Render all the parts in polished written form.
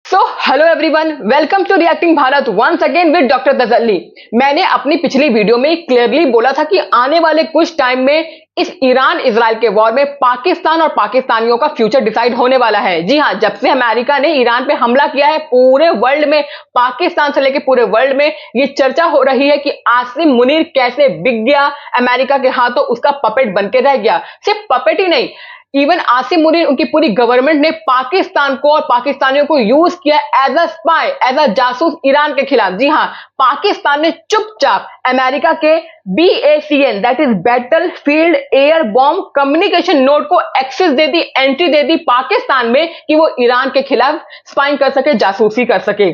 So hello everyone, welcome to reacting Bharat once again with doctor Tasalli. मैंने अपनी पिछली video में क्लियरली बोला था कि आने वाले कुछ टाइम में इस ईरान इजराइल के वॉर में पाकिस्तान और पाकिस्तानियों का फ्यूचर डिसाइड होने वाला है। जी हां, जब से अमेरिका ने ईरान पे हमला किया है, पूरे वर्ल्ड में, पाकिस्तान से लेकर पूरे वर्ल्ड में ये चर्चा हो रही है कि आसिम मुनीर कैसे बिक गया अमेरिका के हाथों, उसका पपेट बनके रह गया। सिर्फ पपेट ही नहीं, इवन आसिम मुनीर, उनकी पूरी गवर्नमेंट ने पाकिस्तान को और पाकिस्तानियों को यूज किया as a spy, as a जासूस ईरान के खिलाफ। जी हां, पाकिस्तान ने चुपचाप अमेरिका के BACN that is battle field air bomb communication node को एक्सेस दे दी, एंट्री दे दी पाकिस्तान में कि वो ईरान के खिलाफ स्पाइंग कर सके, जासूसी कर सके।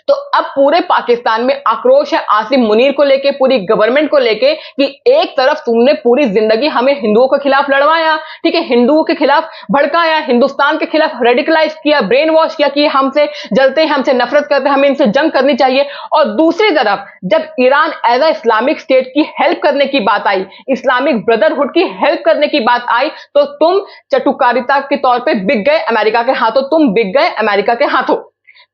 तो अब पूरे पाकिस्तान में आक्रोश है आसिम मुनीर को लेके, पूरी गवर्नमेंट को लेके कि एक तरफ तुमने पूरी जिंदगी हमें हिंदुओं के खिलाफ लड़वाया, ठीक है, हिंदुओं के खिलाफ भड़काया, हिंदुस्तान के खिलाफ रेडिकलाइज किया, ब्रेन वॉश किया कि हमसे जलते हैं, हमसे नफरत करते हैं, हमें इनसे जंग करनी चाहिए। और दूसरी तरफ जब Iran as a Islamic state की हेल्प करने की बात आई, इस्लामिक ब्रदरहुड की हेल्प करने की बात आई, तो तुम चटुकारिता के तौर पर बिक गए अमेरिका के हाथों, तुम बिक गए अमेरिका के हाथों।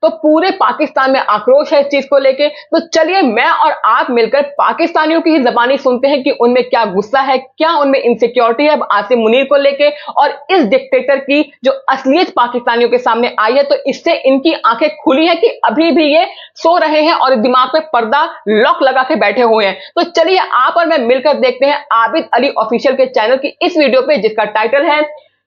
तो पूरे पाकिस्तान में आक्रोश है इस चीज को लेके। तो चलिए मैं और आप मिलकर पाकिस्तानियों की ही जबानी सुनते हैं कि उनमें क्या गुस्सा है, क्या उनमें इनसिक्योरिटी है आसिम मुनीर को लेके, और इस डिक्टेटर की जो असलियत पाकिस्तानियों के सामने आई है, तो इससे इनकी आंखें खुली है कि अभी भी ये सो रहे हैं और दिमाग में पर्दा लॉक लगा के बैठे हुए हैं। तो चलिए आप और मैं मिलकर देखते हैं आबिद अली ऑफिशियल के चैनल की इस वीडियो पे, जिसका टाइटल है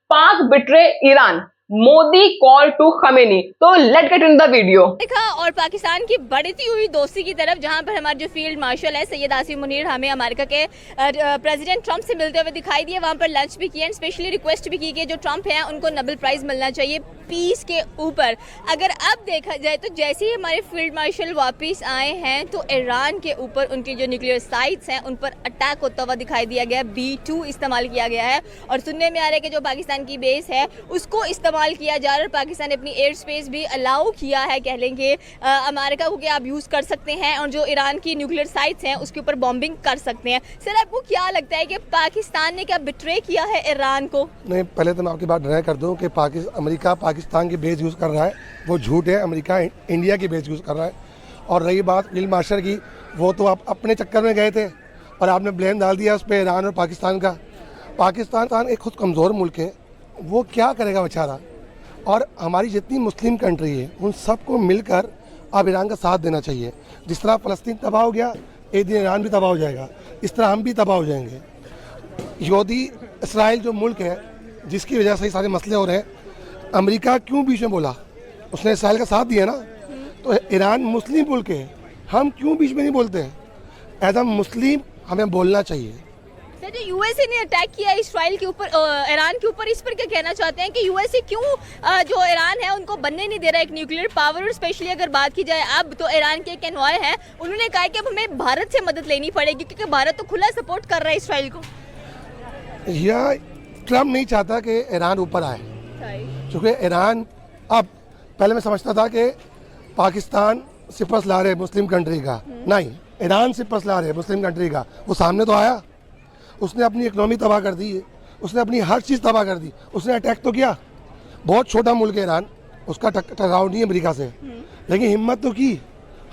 Pak betray Iran, Modi call to Khamenei. तो let get in the video. देखा, और पाकिस्तान की बढ़ती हुई दोस्ती की तरफ, जहां पर हमारे जो फील्ड मार्शल है सैयद आसिम मुनीर हमें अमेरिका के प्रेसिडेंट ट्रंप से मिलते हुए दिखाई दिए, वहां पर लंच भी किया, स्पेशली रिक्वेस्ट भी की कि जो ट्रंप है उनको नोबेल प्राइज मिलना चाहिए पीस के ऊपर। अगर अब देखा जाए तो जैसे ही हमारे फील्ड मार्शल वापस आए हैं तो ईरान के ऊपर उनकी जो न्यूक्लियर साइट्स हैं उन पर अटैक होता हुआ दिखाई दिया गया, B2 इस्तेमाल किया गया है, और सुनने में आ रहा है कि जो पाकिस्तान की बेस है उसको इस्तेमाल किया जा रहा है, और पाकिस्तान ने अपनी एयर स्पेस भी अलाउ किया है, कह लेंगे अमेरिका को, कि आप यूज़ कर सकते हैं और जो ईरान की न्यूक्लियर साइट्स हैं उसके ऊपर बॉम्बिंग कर सकते हैं। सर, आपको क्या लगता है कि पाकिस्तान ने क्या बिट्रे किया है ईरान को? नहीं, पहले तो मैं आपकी बात ड्राई कर दूं कि अमेरिका पाकिस्तान की बेस यूज़ कर रहा है, वो झूठ है। अमेरिका इंडिया की बेस यूज़ कर रहा है। और रही बात फील्ड मार्शल की, वो तो आप अपने चक्कर में गए थे और आपने ब्लेम डाल दिया उस पर ईरान और पाकिस्तान का। पाकिस्तान एक खुद कमज़ोर मुल्क है, वो क्या करेगा बेचारा। और हमारी जितनी मुस्लिम कंट्री है उन सबको मिलकर अब ईरान का साथ देना चाहिए। जिस तरह फ़लस्तीन तबाह हो गया, एक दिन ईरान भी तबाह हो जाएगा, इस तरह हम भी तबाह हो जाएंगे। यहूदी इसराइल जो मुल्क है जिसकी वजह से सारे मसले हो रहे हैं, अमेरिका क्यों बीच में बोला? उसने इसराइल का साथ दिया ना। तो ईरान मुस्लिम मुल्क है, हम क्यों बीच में नहीं बोलते हैं? एज अ मुस्लिम हमें बोलना चाहिए। सर, जो यूएसए ने अटैक किया इसराइल के ऊपर, ईरान के ऊपर, इस पर क्या कहना चाहते हैं कि यूएसए क्यों जो ईरान है उनको बनने नहीं दे रहा एक न्यूक्लियर पावर? और स्पेशली अगर बात की जाए अब, तो ईरान के एक एनवॉय है, उन्होंने कहा कि अब हमें भारत से मदद लेनी पड़ेगी क्योंकि भारत तो खुला सपोर्ट कर रहा है इसराइल को। यह ट्रम्प नहीं चाहता कि ईरान ऊपर आए, क्योंकि ईरान, अब पहले मैं समझता था कि पाकिस्तान सिपस ला रहे मुस्लिम कंट्री का, नहीं, ईरान सिपस ला रहे मुस्लिम कंट्री का। वो सामने तो आया, उसने अपनी इकनॉमी तबाह कर दी है, उसने अपनी हर चीज़ तबाह कर दी, उसने अटैक तो किया। बहुत छोटा मुल्क है ईरान, उसका टकराव नहीं है अमेरिका से, लेकिन हिम्मत तो की।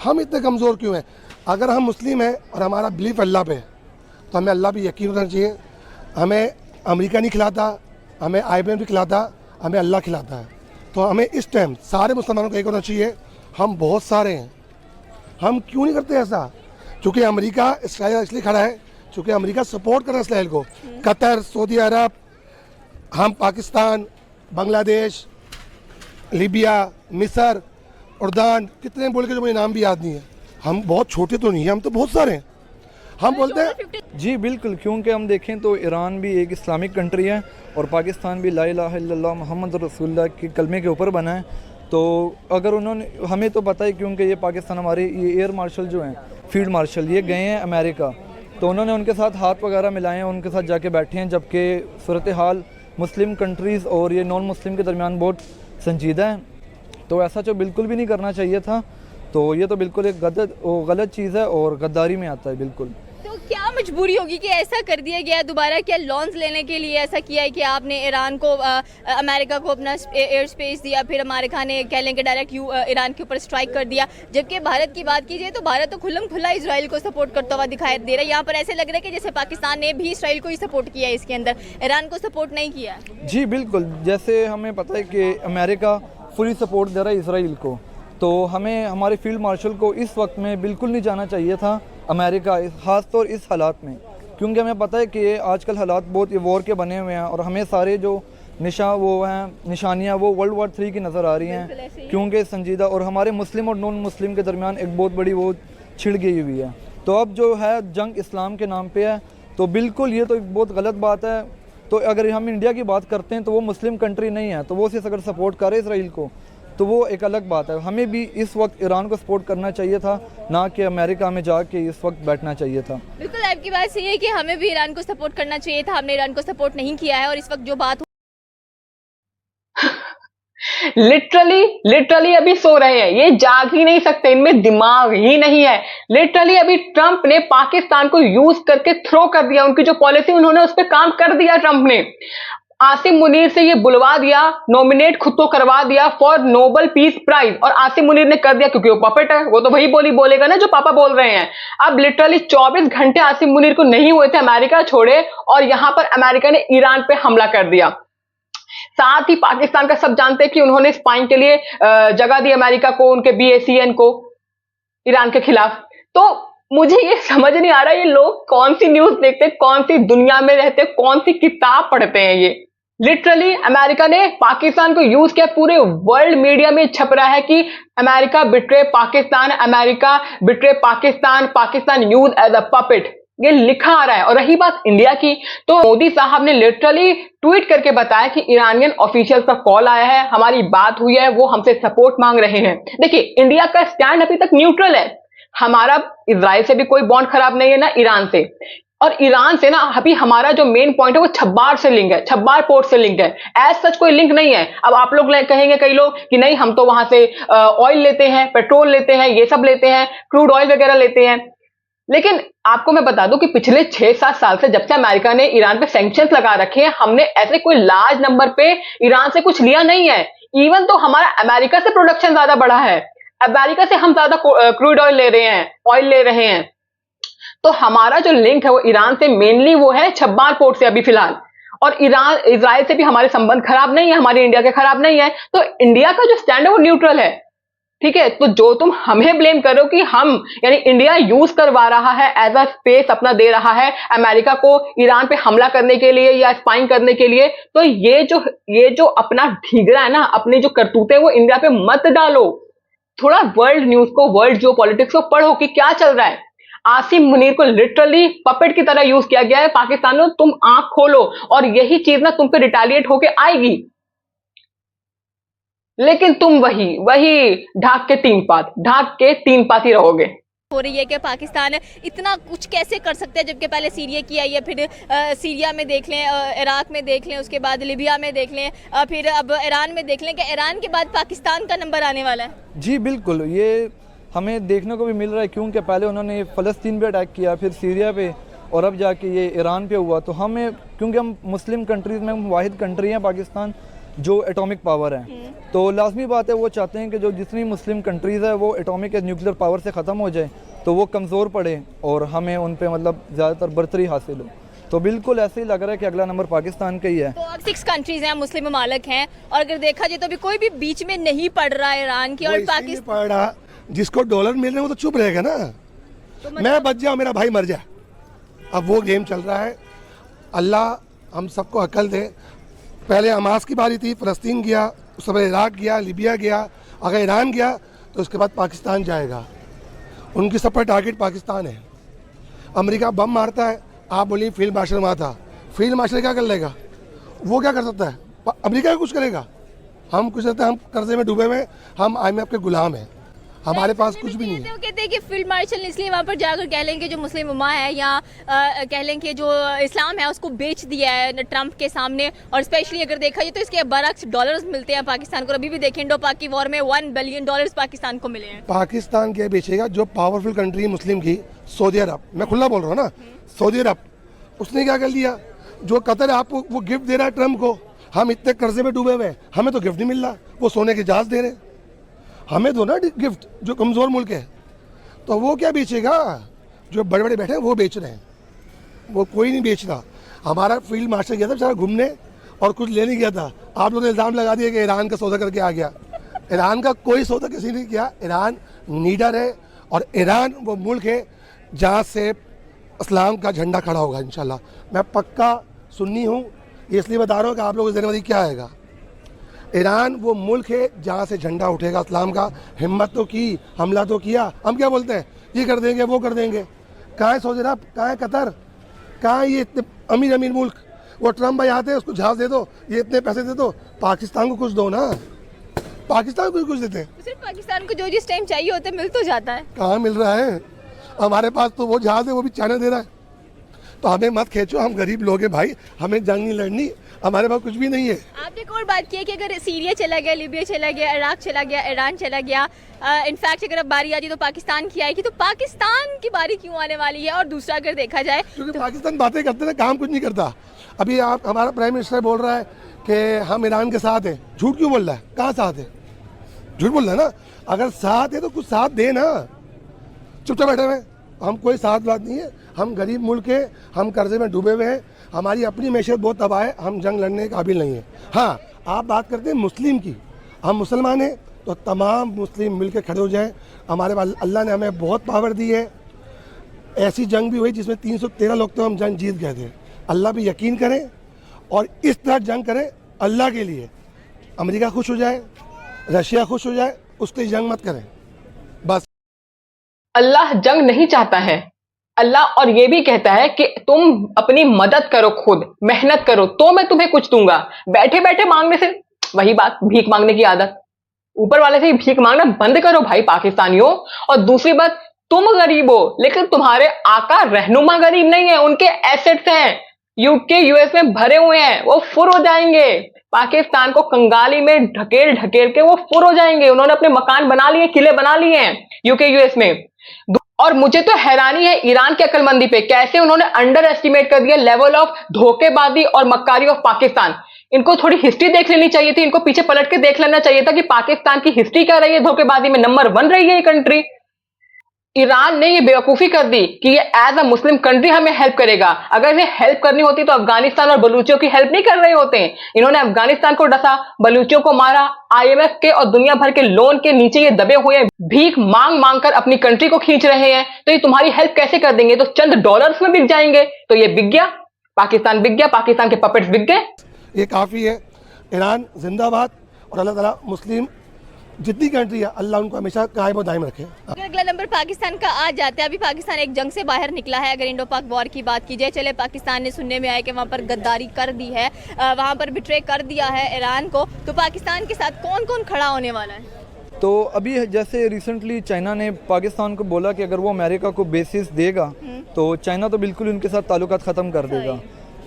हम इतने कमज़ोर क्यों हैं? अगर हम मुस्लिम हैं और हमारा बिलीफ अल्लाह पे है, तो हमें अल्लाह पे यकीन होना चाहिए। हमें अमेरिका नहीं खिलाता, हमें IMF भी खिलाता, हमें अल्लाह खिलाता है। तो हमें इस टाइम सारे मुसलमानों को एक होना चाहिए, हम बहुत सारे हैं, हम क्यों नहीं करते ऐसा? क्योंकि अमेरिका इसराइल इसलिए खड़ा है क्योंकि अमेरिका सपोर्ट कर रहा है इसराइल को। कतर, सऊदी अरब, हम पाकिस्तान, बांग्लादेश, लीबिया, मिस्र, उर्दान, कितने बोल के जो मुझे नाम भी याद नहीं है। हम बहुत छोटे तो नहीं हैं, हम तो बहुत सारे हैं। हम बोलते हैं जी बिल्कुल, क्योंकि हम देखें तो ईरान भी एक इस्लामिक कंट्री है और पाकिस्तान भी ला इलाहा इल्लल्लाह मुहम्मद रसूलुल्लाह के कलमे के ऊपर बना है। तो अगर उन्होंने, हमें तो पता है क्योंकि ये पाकिस्तान, हमारे ये एयर मार्शल जो हैं, फील्ड मार्शल, ये गए हैं अमेरिका, तो उन्होंने उनके साथ हाथ वगैरह मिलाए हैं, उनके साथ जाके बैठे हैं, जबकि सूरत हाल मुस्लिम कंट्रीज़ और ये नॉन मुस्लिम के दरमियान बहुत संजीदा है। तो ऐसा जो बिल्कुल भी नहीं करना चाहिए था। तो ये तो बिल्कुल एक गलत चीज़ है और गद्दारी में आता है बिल्कुल। तो क्या मजबूरी होगी कि ऐसा कर दिया गया दोबारा? क्या लॉन्स लेने के लिए ऐसा किया है कि आपने ईरान को अमेरिका को अपना एयर स्पेस दिया, फिर अमेरिका ने कह लें कि डायरेक्ट ईरान के ऊपर स्ट्राइक कर दिया? जबकि भारत की बात कीजिए तो भारत तो खुल्लम खुल्ला इसराइल को सपोर्ट करता हुआ दिखाई दे रहा है। यहाँ पर ऐसे लग रहा है कि जैसे पाकिस्तान ने भी इसराइल को ही सपोर्ट किया है, इसके अंदर ईरान को सपोर्ट नहीं किया। जी बिल्कुल, जैसे हमें पता है कि अमेरिका फुली सपोर्ट दे रहा है इसराइल को, तो हमें हमारे फील्ड मार्शल को इस वक्त में बिल्कुल नहीं जाना चाहिए था अमेरिका, ख़ास तौर इस हालात में, क्योंकि हमें पता है कि आजकल हालात बहुत वॉर के बने हुए हैं और हमें सारे जो निशानियाँ वो वर्ल्ड वॉर 3 की नज़र आ रही हैं, क्योंकि संजीदा और हमारे मुस्लिम और नॉन मुस्लिम के दरमियान एक बहुत बड़ी वो छिड़ गई हुई है। तो अब जो है जंग इस्लाम के नाम पे है, तो बिल्कुल ये तो एक बहुत गलत बात है। तो अगर हम इंडिया की बात करते हैं तो वो मुस्लिम कंट्री नहीं है, तो वो सिर्फ अगर सपोर्ट करे इसराइल को तो वो एक अलग बात है। हमें भी इस वक्त ईरान को सपोर्ट करना चाहिए था, ना कि अमेरिका में जाके इस वक्त बैठना चाहिए था। बिल्कुल आपकी बात सही है कि हमें भी ईरान को सपोर्ट करना चाहिए था, हमने ईरान को सपोर्ट नहीं किया है। और इस वक्त जो बात लिटरली अभी सो रहे हैं, ये जाग ही नहीं सकते, इनमें दिमाग ही नहीं है। लिटरली अभी ट्रंप ने पाकिस्तान को यूज करके थ्रो कर दिया, उनकी जो पॉलिसी उन्होंने उस पर काम कर दिया। ट्रंप ने आसिम मुनीर से ये बुलवा दिया, नॉमिनेट खुद को करवा दिया फॉर नोबेल पीस प्राइज, और आसिम मुनीर ने कर दिया क्योंकि वो पपेट है, वो तो वही बोलेगा ना जो पापा बोल रहे हैं। अब लिटरली 24 घंटे आसिम मुनीर को नहीं हुए थे अमेरिका छोड़े, और यहां पर अमेरिका ने ईरान पे हमला कर दिया। साथ ही पाकिस्तान का सब जानते हैं कि उन्होंने स्पाइंग के लिए जगह दी अमेरिका को, उनके BACN को ईरान के खिलाफ। तो मुझे ये समझ नहीं आ रहा ये लोग कौन सी न्यूज देखते, कौन सी दुनिया में रहते, कौन सी किताब पढ़ते हैं। ये लिटरली अमेरिका ने पाकिस्तान को यूज किया, पूरे वर्ल्ड मीडिया में छप रहा है कि America betray Pakistan, America betray Pakistan, Pakistan use as a puppet, ये लिखा आ रहा है। और रही बात इंडिया की, तो मोदी साहब ने लिटरली ट्वीट करके बताया कि ईरानियन ऑफिशियल का कॉल आया है, हमारी बात हुई है, वो हमसे सपोर्ट मांग रहे हैं। देखिए इंडिया का स्टैंड अभी तक न्यूट्रल है, हमारा इजराइल से भी कोई बॉन्ड खराब नहीं है, ना ईरान से। और ईरान से ना अभी हमारा जो मेन पॉइंट है वो छब्बार से लिंक है, छब्बार पोर्ट से लिंक है, एज सच कोई लिंक नहीं है। अब आप लोग कहेंगे कई लोग कि नहीं हम तो वहां से ऑयल लेते हैं, पेट्रोल लेते हैं, ये सब लेते हैं, क्रूड ऑयल वगैरह लेते हैं। लेकिन आपको मैं बता दूं कि पिछले 6-7 साल से जब से अमेरिका ने ईरान पे सैंक्शंस लगा रखे हैं, हमने ऐसे कोई लार्ज नंबर पे ईरान से कुछ लिया नहीं है। इवन तो हमारा अमेरिका से प्रोडक्शन ज्यादा बढ़ा है, अमेरिका से हम ज्यादा क्रूड ऑयल ले रहे हैं, ऑयल ले रहे हैं। तो हमारा जो लिंक है वो ईरान से मेनली वो है छब्बार पोर्ट से अभी फिलहाल। और इजराइल से भी हमारे संबंध खराब नहीं है, हमारे इंडिया के खराब नहीं है। तो इंडिया का जो स्टैंड है वो न्यूट्रल है, ठीक है। तो जो तुम हमें ब्लेम करो कि हम यानी इंडिया यूज करवा रहा है, एज अ स्पेस अपना दे रहा है अमेरिका को ईरान पे हमला करने के लिए या स्पाइंग करने के लिए, तो ये जो अपना ढीगरा है ना, अपनी जो करतूतें वो इंडिया पे मत डालो। थोड़ा वर्ल्ड न्यूज को, वर्ल्ड जो पॉलिटिक्स को पढ़ो कि क्या चल रहा है। आसिम मुनीर को लिटरली पपेट की तरह यूज किया गया है पाकिस्तान में। तुम आंख खोलो और यही चीज ना तुम पे रिटेलिएट होके आएगी, लेकिन तुम वही ढाक के तीन पात ही रहोगे। हो रही है कि पाकिस्तान इतना कुछ कैसे कर सकते हैं, जबकि पहले सीरिया की आई है, फिर सीरिया में देख लें, इराक में देख लें, उसके बाद लीबिया में देख लें, फिर अब ईरान में देख लें कि ईरान के बाद पाकिस्तान का नंबर आने वाला है। जी बिल्कुल, ये हमें देखने को भी मिल रहा है, क्योंकि पहले उन्होंने फ़लस्तीन पे अटैक किया, फिर सीरिया पे, और अब जाके ये ईरान पे हुआ। तो हमें, क्योंकि हम मुस्लिम कंट्रीज़ में वाहिद कंट्री हैं पाकिस्तान जो एटॉमिक पावर है, तो लाजमी बात है वो चाहते हैं कि जो जितनी मुस्लिम कंट्रीज़ है वो एटॉमिक या न्यूक्लियर पावर से ख़त्म हो जाए, तो वो कमज़ोर पड़े और हमें उन पे मतलब ज़्यादातर बर्तरी हासिल हो। तो बिल्कुल ऐसे ही लग रहा है कि अगला नंबर पाकिस्तान का ही है। तो अब 6 कंट्रीज हैं, मुस्लिम ममालिक हैं, और अगर देखा जाए तो अभी कोई भी बीच में नहीं पड़ रहा है ईरान की और पाकिस्तान पड़ रहा। जिसको डॉलर मिल रहे हैं वो तो चुप रहेगा ना, तो मैं बच जाऊं मेरा भाई मर जाए। अब वो गेम चल रहा है। अल्लाह हम सबको अकल दे। पहले हमास की बारी थी, फ़लस्तीन गया, उसके बाद इराक गया, लीबिया गया, अगर ईरान गया तो उसके बाद पाकिस्तान जाएगा। उनकी सब पर टारगेट पाकिस्तान है। अमेरिका बम मारता है, आप बोलिए फील्ड मार्शल वहाँ था, फील्ड मार्शल क्या कर लेगा? वो क्या कर सकता है? अमेरिका कुछ करेगा? हम कुछ रहते हैं, हम कर्जे में डूबे हुए, हम IMF के गुलाम हैं। हमारे पास कुछ भी नहीं है। वो कहते हैं कि फील्ड मार्शल इसलिए वहाँ पर जाकर कह लेंगे जो मुस्लिम उम्मा है या कह लेंगे जो इस्लाम है उसको बेच दिया है ट्रंप के सामने, और स्पेशली अगर देखा जाए तो इसके $1 डॉलर्स मिलते हैं पाकिस्तान को। अभी भी देखें इंडो पाक की वॉर में $1 बिलियन पाकिस्तान को मिले हैं। पाकिस्तान क्या बेचेगा? जो पावरफुल कंट्री है मुस्लिम की, सऊदी अरब, मैं खुला बोल रहा हूँ ना, सऊदी अरब, उसने क्या कर दिया? जो कतर आपको वो गिफ्ट दे रहा है ट्रम्प को, हम इतने कर्जे में डूबे हुए हैं, हमें तो गिफ्ट नहीं मिल रहा, वो सोने के जहाज दे रहे हैं, हमें दो ना गिफ्ट, जो कमज़ोर मुल्क है। तो वो क्या बेचेगा? जो बड़े बड़े बैठे हैं वो बेच रहे हैं, वो कोई नहीं बेच रहा। हमारा फील्ड मार्शल गया था बेचारा घूमने और कुछ ले नहीं गया था। आप लोगों ने इल्ज़ाम लगा दिया कि ईरान का सौदा करके आ गया। ईरान का कोई सौदा किसी ने नहीं किया। ईरान नीडर है और ईरान वो मुल्क है जहाँ से इस्लाम का झंडा खड़ा होगा इंशाल्लाह। मैं पक्का सुन्नी हूँ, ये इसलिए बता रहा हूँ कि आप लोगों की ज़िम्मेदारी क्या आएगा। ईरान वो मुल्क है जहाँ से झंडा उठेगा इस्लाम का। हिम्मत तो की, हमला तो किया। हम क्या बोलते हैं? ये कर देंगे, वो कर देंगे। कहाँ है सऊदी अरब? कहाँ है कतर? कहाँ है ये इतने अमीर अमीर मुल्क? वो ट्रम्प भाई आते हैं, उसको जहाज दे दो, ये इतने पैसे दे दो, पाकिस्तान को कुछ दो ना। पाकिस्तान को कुछ देते हैं? सिर्फ पाकिस्तान को जो जिस टाइम चाहिए होता है मिल तो जाता है। कहाँ मिल रहा है? हमारे पास तो वो जहाज है, वो भी चाइना दे रहा है। तो हमें मत खींचो, हम गरीब लोग हैं भाई, हमें जंग नहीं लड़नी, हमारे पास कुछ भी नहीं है। आपने एक और बात की है कि अगर सीरिया चला गया, लीबिया चला गया, इराक चला गया, ईरान चला गया, इनफैक्ट अगर अब बारी आती तो पाकिस्तान की आएगी, तो पाकिस्तान की बारी क्यों आने वाली है? और दूसरा अगर देखा जाए क्योंकि पाकिस्तान बातें करते हैं, काम कुछ नहीं करता। अभी आप हमारा प्राइम मिनिस्टर बोल रहा है कि हम ईरान के साथ हैं। झूठ क्यों बोल रहा है? कहाँ साथ है? झूठ बोल रहा है ना। अगर साथ है तो कुछ साथ दे ना, चुपचाप बैठे हुए। हम कोई साथ बात नहीं है, हम गरीब मुल्क है, हम कर्जे में डूबे हुए हैं, हमारी अपनी मैशत बहुत तबाह है, हम जंग लड़ने के काबिल नहीं है। हाँ, आप बात करते हैं मुस्लिम की, हम मुसलमान हैं तो तमाम मुस्लिम मिलकर खड़े हो जाएं। हमारे पास अल्लाह ने हमें बहुत पावर दी है। ऐसी जंग भी हुई जिसमें 313 लोग तो हम जंग जीत गए थे। अल्लाह पे यकीन करें और इस तरह जंग करें अल्लाह के लिए। अमेरिका खुश हो जाए, रशिया खुश हो जाए, उसके लिए जंग मत करें बस। अल्लाह जंग नहीं चाहता है। अल्लाह और ये भी कहता है कि तुम अपनी मदद करो, खुद मेहनत करो तो मैं तुम्हें कुछ दूंगा। बैठे बैठे मांगने से, वही बात, भीख मांगने की आदत, ऊपर वाले से भीख मांगना बंद करो भाई पाकिस्तानियों। और दूसरी बात, तुम गरीब हो लेकिन तुम्हारे आका रहनुमा गरीब नहीं है, उनके एसेट्स हैं यूके यूएस में भरे हुए हैं, वो फुर हो जाएंगे। पाकिस्तान को कंगाली में ढकेल ढकेल के वो फुर हो जाएंगे। उन्होंने अपने मकान बना लिए, किले बना लिए हैं यूके यूएस में। और मुझे तो हैरानी है ईरान की अक्लमंदी पे, कैसे उन्होंने अंडर एस्टिमेट कर दिया लेवल ऑफ धोखेबाजी और मक्कारी ऑफ पाकिस्तान। इनको थोड़ी हिस्ट्री देख लेनी चाहिए थी, इनको पीछे पलट के देख लेना चाहिए था कि पाकिस्तान की हिस्ट्री क्या रही है, धोखेबाजी में नंबर 1 रही है ये कंट्री। ईरान ने ये बेवकूफी कर दी कि ये एज अ मुस्लिम कंट्री हमें हेल्प करेगा। अगर इन्हें हेल्प करनी होती तो अफगानिस्तान और बलूचियों की हेल्प नहीं कर रहे होते। इन्होंने अफगानिस्तान को डसा, बलूचियों को मारा, आईएमएफ के और दुनिया भर के लोन के नीचे ये दबे हुए भीख मांग मांग कर अपनी कंट्री को खींच रहे हैं। तो ये तुम्हारी हेल्प कैसे कर देंगे? तो चंद डॉलर्स में बिक जाएंगे। तो ये बिक गया, पाकिस्तान बिक गया, पाकिस्तान के पपेट्स बिक गए। ये काफ़ी है। ईरान जिंदाबाद और अल्लाह ताला मुस्लिम जितनी कंट्री है अल्लाह उनको हमेशा कायम और दायम रखे। अगर अगला नंबर पाकिस्तान का आ जाता है, अभी पाकिस्तान एक जंग से बाहर निकला है। अगर इंडो पाक वॉर की बात की जाए, चले पाकिस्तान ने सुनने में आया कि वहाँ पर गद्दारी कर दी है, वहाँ पर बिट्रे कर दिया है ईरान को, तो पाकिस्तान के साथ कौन कौन खड़ा होने वाला है? तो अभी जैसे रिसेंटली चाइना ने पाकिस्तान को बोला कि अगर वो अमेरिका को बेसिस देगा तो चाइना तो बिल्कुल उनके साथ ताल्लुकात ख़त्म कर देगा।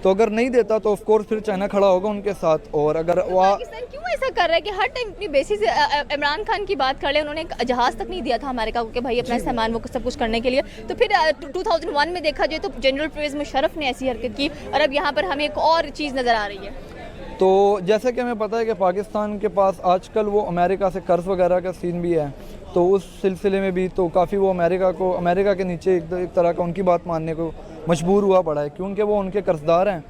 तो अगर नहीं देता तो ऑफ कोर्स फिर चाइना खड़ा होगा उनके साथ। और अगर पाकिस्तान क्यों ऐसा कर रहा है कि हर टाइम अपनी बेसिस इमरान खान की बात कर ले, उन्होंने एक जहाज तक नहीं दिया था अमेरिका को कि भाई अपना सामान वो सब कुछ करने के लिए। तो फिर 2001 में देखा जाए तो जनरल परवेज़ मुशर्रफ ने ऐसी हरकत की, और अब यहाँ पर हमें एक और चीज़ नज़र आ रही है। तो जैसे कि हमें पता है कि पाकिस्तान के पास आजकल वो अमेरिका से कर्ज वगैरह का सीन भी है, तो उस सिलसिले में भी तो काफ़ी वो अमेरिका के नीचे एक तरह का उनकी बात मानने को मजबूर हुआ पड़ा है, क्योंकि वो उनके कर्जदार हैं।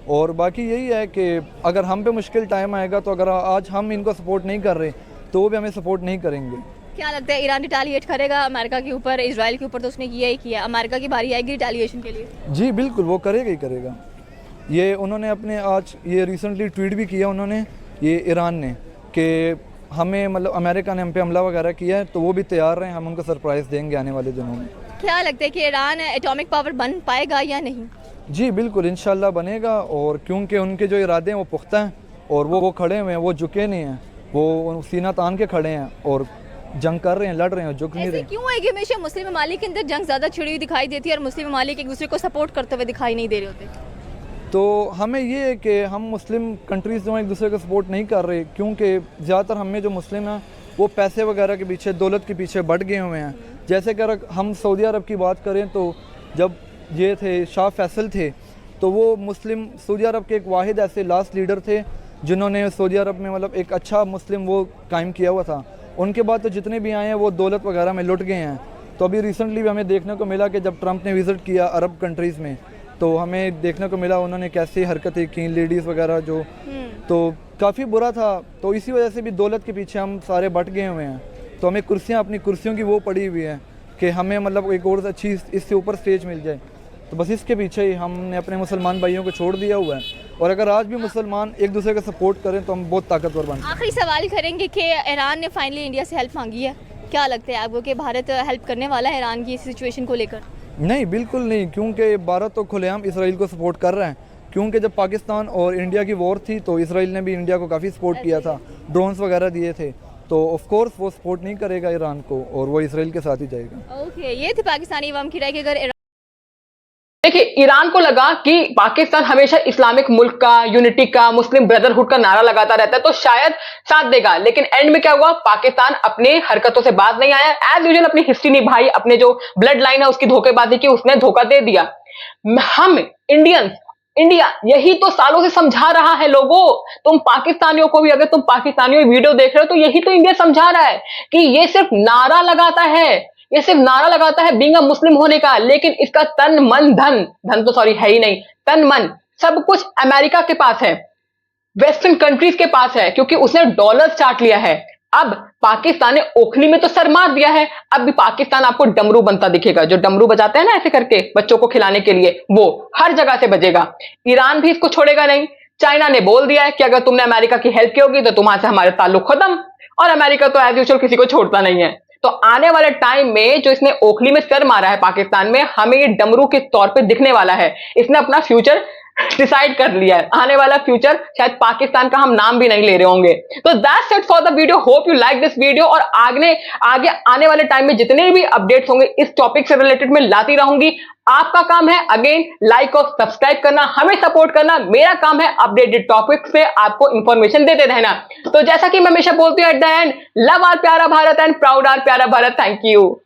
और बाकी यही है कि अगर हम पे मुश्किल टाइम आएगा तो अगर आज हम इनको सपोर्ट नहीं कर रहे तो वो भी हमें सपोर्ट नहीं करेंगे। क्या लगता है ईरान रिटालिएट करेगा अमेरिका के ऊपर, इजराइल के ऊपर? तो उसने किया ही किया, अमेरिका की बारी आएगी रिटालिएशन के लिए। जी बिल्कुल, वो करेगा ही करेगा। ये उन्होंने अपने आज ये रिसेंटली ट्वीट भी किया उन्होंने, ये ईरान ने, कि हमें मतलब अमेरिका ने हम पे हमला वगैरह किया है तो वो भी तैयार रहें, हम उनको सरप्राइज़ देंगे आने वाले दिनों में। क्या लगता है कि ईरान एटॉमिक पावर बन पाएगा या नहीं? जी बिल्कुल, इंशाल्लाह बनेगा। और क्योंकि उनके जो इरादे हैं वो पुख्ता हैं और वो खड़े हुए हैं, वो झुके नहीं हैं, वो सीना तान के खड़े हैं। और जंग कर रहे हैं, लड़ रहे हैं, झुक नहीं ऐसे रहे। क्यों है कि हमेशा मुस्लिम ममालिक के अंदर जंग ज़्यादा छिड़ी हुई दिखाई देती है और मुस्लिम ममालिक एक दूसरे को सपोर्ट करते हुए दिखाई नहीं दे रहे होते? तो हमें ये है कि हम मुस्लिम कंट्रीज़ जो हैं एक दूसरे को सपोर्ट नहीं कर रहे, क्योंकि ज़्यादातर हमें जो मुस्लिम हैं वो पैसे वगैरह के पीछे, दौलत के पीछे बढ़ गए हुए हैं। जैसे कि अगर हम सऊदी अरब की बात करें तो जब ये थे शाह फैसल थे तो वो मुस्लिम सऊदी अरब के एक वाहिद ऐसे लास्ट लीडर थे जिन्होंने सऊदी अरब में मतलब एक अच्छा मुस्लिम वो कायम किया हुआ था। उनके बाद तो जितने भी आए हैं वो दौलत वगैरह में लुट गए हैं। तो अभी रिसेंटली भी हमें देखने को मिला कि जब ट्रंप ने विज़िट किया अरब कंट्रीज़ में तो हमें देखने को मिला उन्होंने कैसे हरकतें की, लेडीज़ वगैरह जो, तो काफ़ी बुरा था। तो इसी वजह से भी दौलत के पीछे हम सारे बट गए हुए हैं। तो हमें कुर्सियाँ, अपनी कुर्सियों की वो पड़ी हुई है कि हमें मतलब एक और अच्छी इससे ऊपर स्टेज मिल जाए। तो बस इसके पीछे ही हमने अपने मुसलमान भाइयों को छोड़ दिया हुआ है। और अगर आज भी मुसलमान एक दूसरे का सपोर्ट करें तो हम बहुत ताकतवर बन सकते हैं। आखिरी सवाल करेंगे कि ईरान ने फाइनली इंडिया से हेल्प मांगी है, क्या लगता है आपको कि भारत हेल्प करने वाला है ईरान की इस सिचुएशन को लेकर? नहीं, बिल्कुल नहीं, क्योंकि भारत तो खुलेआम इसराइल को सपोर्ट कर रहा है। क्योंकि जब पाकिस्तान और इंडिया की वॉर थी तो इसराइल ने भी इंडिया को काफ़ी सपोर्ट किया था, ड्रोन्स वगैरह दिए थे। तो ऑफ कोर्स वो सपोर्ट नहीं करेगा ईरान को और वो इसराइल के साथ ही जाएगा। ओके, ये थी पाकिस्तानी अवाम की राय कि अगर देखिए, ईरान को लगा कि पाकिस्तान हमेशा इस्लामिक मुल्क का, यूनिटी का, मुस्लिम ब्रदरहुड का नारा लगाता रहता है तो शायद साथ देगा, लेकिन एंड में क्या हुआ, पाकिस्तान अपने हरकतों से बाज नहीं आया, एज यूजुअल अपनी हिस्ट्री निभाई, अपने जो ब्लड लाइन है उसकी धोखेबाजी की, उसने धोखा दे दिया। हम इंडियंस, इंडिया यही तो सालों से समझा रहा है लोगों, तुम पाकिस्तानियों को भी, अगर तुम पाकिस्तानियों वीडियो देख रहे हो तो यही तो इंडिया समझा रहा है कि ये सिर्फ नारा लगाता है, ये सिर्फ नारा लगाता है बीइंग अ मुस्लिम होने का, लेकिन इसका तन मन धन, धन तो सॉरी है ही नहीं, तन मन सब कुछ अमेरिका के पास है, वेस्टर्न कंट्रीज के पास है, क्योंकि उसने डॉलर चाट लिया है। अब पाकिस्तान ने ओखली में तो सर मार दिया है, अब भी पाकिस्तान आपको डमरू बनता दिखेगा, जो डमरू बजाते हैं ना ऐसे करके बच्चों को खिलाने के लिए, वो हर जगह से बजेगा। ईरान भी इसको छोड़ेगा नहीं। चाइना ने बोल दिया है कि अगर तुमने अमेरिका की हेल्प की होगी तो तुम्हारे से हमारे ताल्लुक खत्म, और अमेरिका तो एज यूजुअल किसी को छोड़ता नहीं है। तो आने वाले टाइम में जो इसने ओखली में सर मारा है पाकिस्तान में, हमें ये डमरू के तौर पे दिखने वाला है। इसने अपना फ्यूचर डिसाइड कर लिया है, आने वाला फ्यूचर शायद पाकिस्तान का हम नाम भी नहीं ले रहे होंगे। तो that's it for the video, hope you like this video, और आगे आने वाले टाइम में जितने भी अपडेट्स होंगे इस टॉपिक से रिलेटेड मैं लाती रहूंगी। आपका काम है अगेन लाइक और सब्सक्राइब करना, हमें सपोर्ट करना, मेरा काम है अपडेटेड टॉपिक से आपको इंफॉर्मेशन देते रहना। तो जैसा कि मैं हमेशा बोलती हूं at the end, love our प्यारा भारत एंड प्राउड आवर प्यारा भारत। Thank you.